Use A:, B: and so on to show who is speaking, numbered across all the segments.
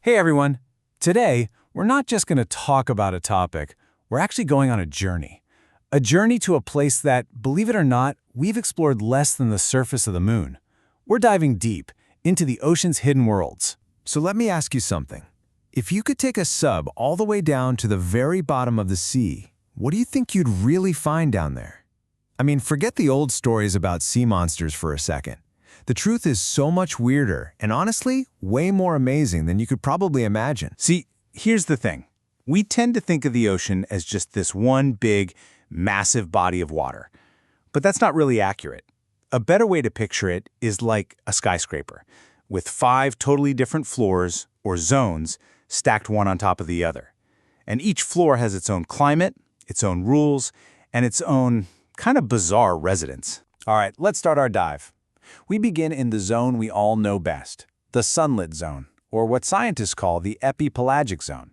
A: Hey everyone! Today, we're not just going to talk about a topic, we're actually going on a journey. A journey to a place that, believe it or not, we've explored less than the surface of the moon. We're diving deep into the ocean's hidden worlds.
B: So let me ask you something. If you could take a sub all the way down to the very bottom of the sea, what do you think you'd really find down there? I mean, forget the old stories about sea monsters for a second. The truth is so much weirder and honestly, way more amazing than you could probably imagine.
A: See, here's the thing. We tend to think of the ocean as just this one big, massive body of water. But that's not really accurate. A better way to picture it is like a skyscraper, with 5 totally different floors, or zones, stacked one on top of the other. And each floor has its own climate, its own rules, and its own kind of bizarre residents. All right, let's start our dive. We begin in the zone we all know best, the sunlit zone, or what scientists call the epipelagic zone.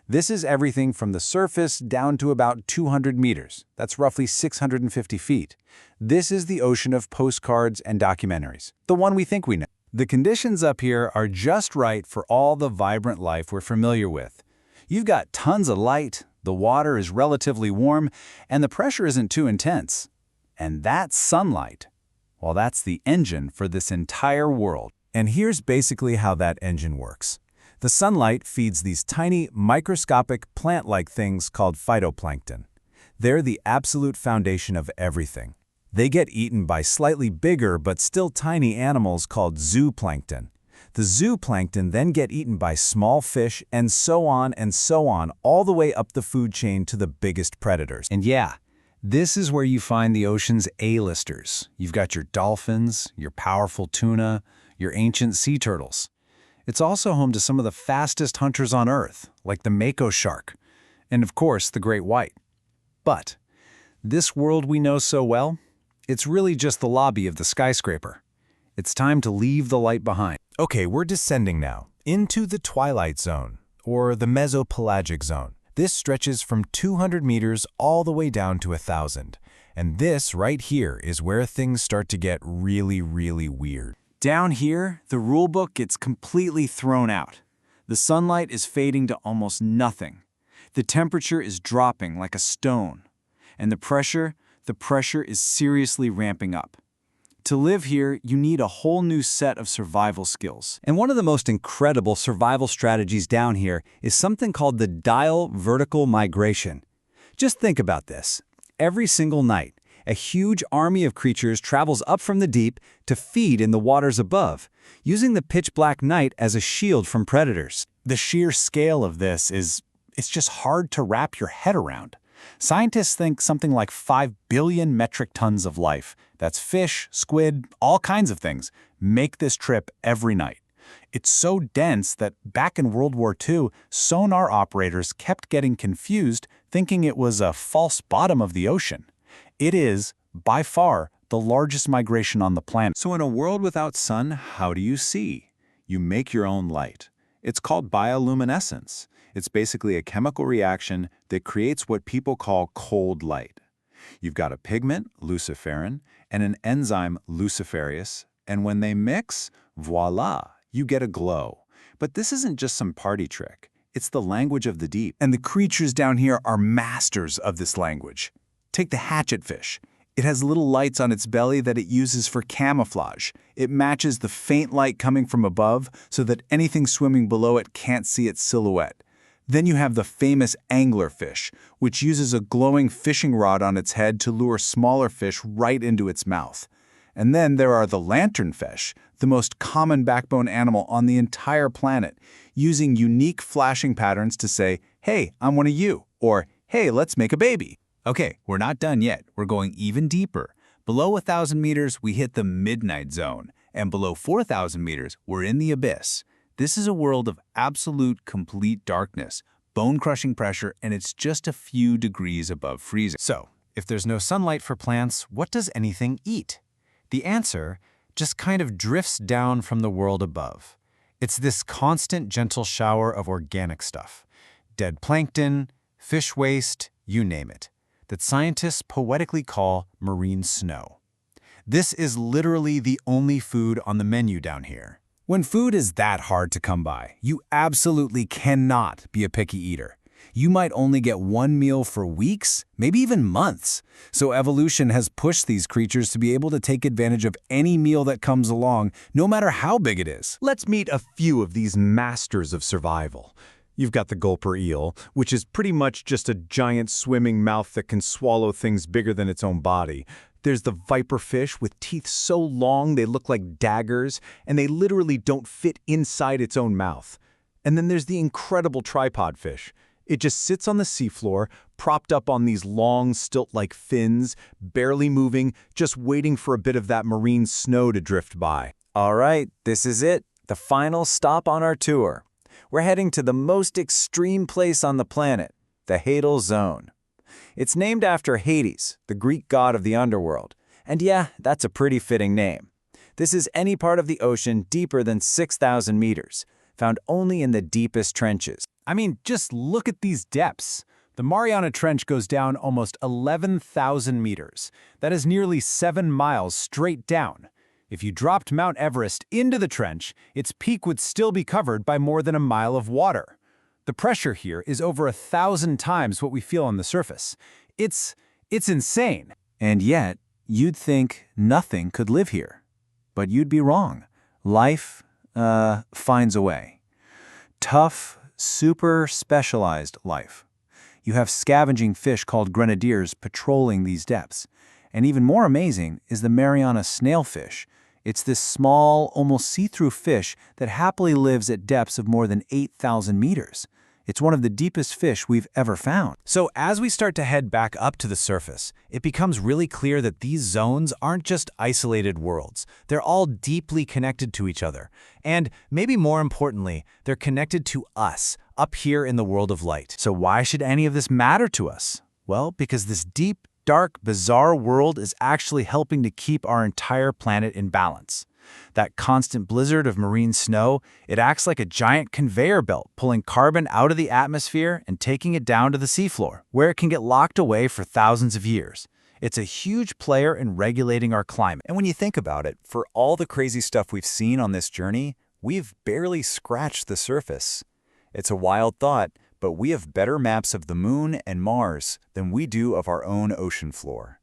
A: This is everything from the surface down to about 200 meters. That's roughly 650 feet. This is the ocean of postcards and documentaries, the one we think we know. The conditions up here are just right for all the vibrant life we're familiar with. You've got tons of light, the water is relatively warm, and the pressure isn't too intense. And that's sunlight. Well, that's the engine for this entire world. And here's basically how that engine works. The sunlight feeds these tiny, microscopic, plant-like things called phytoplankton. They're the absolute foundation of everything. They get eaten by slightly bigger but still tiny animals called zooplankton. The zooplankton then get eaten by small fish and so on, all the way up the food chain to the biggest predators. And yeah, this is where you find the ocean's A-listers. You've got your dolphins, your powerful tuna, your ancient sea turtles. It's also home to some of the fastest hunters on Earth, like the mako shark, and of course, the great white. But this world we know so well, it's really just the lobby of the skyscraper. It's time to leave the light behind.
B: Okay, we're descending now into the twilight zone, or the mesopelagic zone. This stretches from 200 meters all the way down to 1,000. And this right here is where things start to get really, really weird.
A: Down here, the rulebook gets completely thrown out. The sunlight is fading to almost nothing. The temperature is dropping like a stone. And the pressure is seriously ramping up. To live here, you need a whole new set of survival skills. And one of the most incredible survival strategies down here is something called the diel vertical migration. Just think about this. Every single night, a huge army of creatures travels up from the deep to feed in the waters above, using the pitch-black night as a shield from predators. The sheer scale of this it's just hard to wrap your head around. Scientists think something like 5 billion metric tons of life, that's fish, squid, all kinds of things, make this trip every night. It's so dense that back in World War II, sonar operators kept getting confused, thinking it was a false bottom of the ocean. It is, by far, the largest migration on the planet. So in a world without sun, how do you see? You make your own light. It's called bioluminescence. It's basically a chemical reaction that creates what people call cold light. You've got a pigment, luciferin, and an enzyme, luciferius, and when they mix, voila, you get a glow. But this isn't just some party trick. It's the language of the deep. And the creatures down here are masters of this language. Take the hatchetfish. It has little lights on its belly that it uses for camouflage. It matches the faint light coming from above so that anything swimming below it can't see its silhouette. Then you have the famous anglerfish, which uses a glowing fishing rod on its head to lure smaller fish right into its mouth. And then there are the lanternfish, the most common backbone animal on the entire planet, using unique flashing patterns to say, "Hey, I'm one of you," or "Hey, let's make a baby." Okay, we're not done yet. We're going even deeper. Below 1,000 meters, we hit the midnight zone, and below 4,000 meters, we're in the abyss. This is a world of absolute, complete darkness, bone-crushing pressure, and it's just a few degrees above freezing.
B: So, if there's no sunlight for plants, what does anything eat? The answer just kind of drifts down from the world above. It's this constant, gentle shower of organic stuff. Dead plankton, fish waste, you name it, that scientists poetically call marine snow. This is literally the only food on the menu down here.
A: When food is that hard to come by, you absolutely cannot be a picky eater. You might only get one meal for weeks, maybe even months. So evolution has pushed these creatures to be able to take advantage of any meal that comes along, no matter how big it is.
B: Let's meet a few of these masters of survival. You've got the gulper eel, which is pretty much just a giant swimming mouth that can swallow things bigger than its own body. There's the viper fish with teeth so long they look like daggers, and they literally don't fit inside its own mouth. And then there's the incredible tripod fish. It just sits on the seafloor, propped up on these long, stilt-like fins, barely moving, just waiting for a bit of that marine snow to drift by.
A: All right, this is it, the final stop on our tour. We're heading to the most extreme place on the planet, the Hadal Zone. It's named after Hades, the Greek god of the underworld. And yeah, that's a pretty fitting name. This is any part of the ocean deeper than 6,000 meters, found only in the deepest trenches. I mean, just look at these depths. The Mariana Trench goes down almost 11,000 meters. That is nearly 7 miles straight down. If you dropped Mount Everest into the trench, its peak would still be covered by more than a mile of water. The pressure here is over 1,000 times what we feel on the surface. It's insane. And yet, you'd think nothing could live here. But you'd be wrong. Life, finds a way. Tough, super specialized life. You have scavenging fish called grenadiers patrolling these depths. And even more amazing is the Mariana snailfish. It's this small, almost see-through fish that happily lives at depths of more than 8,000 meters. It's one of the deepest fish we've ever found. So as we start to head back up to the surface, it becomes really clear that these zones aren't just isolated worlds. They're all deeply connected to each other. And maybe more importantly, they're connected to us, up here in the world of light. So why should any of this matter to us? Well, because this deep, dark, bizarre world is actually helping to keep our entire planet in balance. That constant blizzard of marine snow, it acts like a giant conveyor belt, pulling carbon out of the atmosphere and taking it down to the seafloor, where it can get locked away for thousands of years. It's a huge player in regulating our climate. And when you think about it, for all the crazy stuff we've seen on this journey, we've barely scratched the surface. It's a wild thought, but we have better maps of the Moon and Mars than we do of our own ocean floor.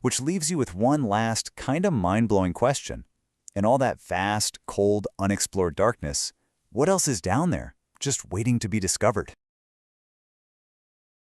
A: Which leaves you with one last, kind of mind-blowing question. In all that vast, cold, unexplored darkness, what else is down there, just waiting to be discovered?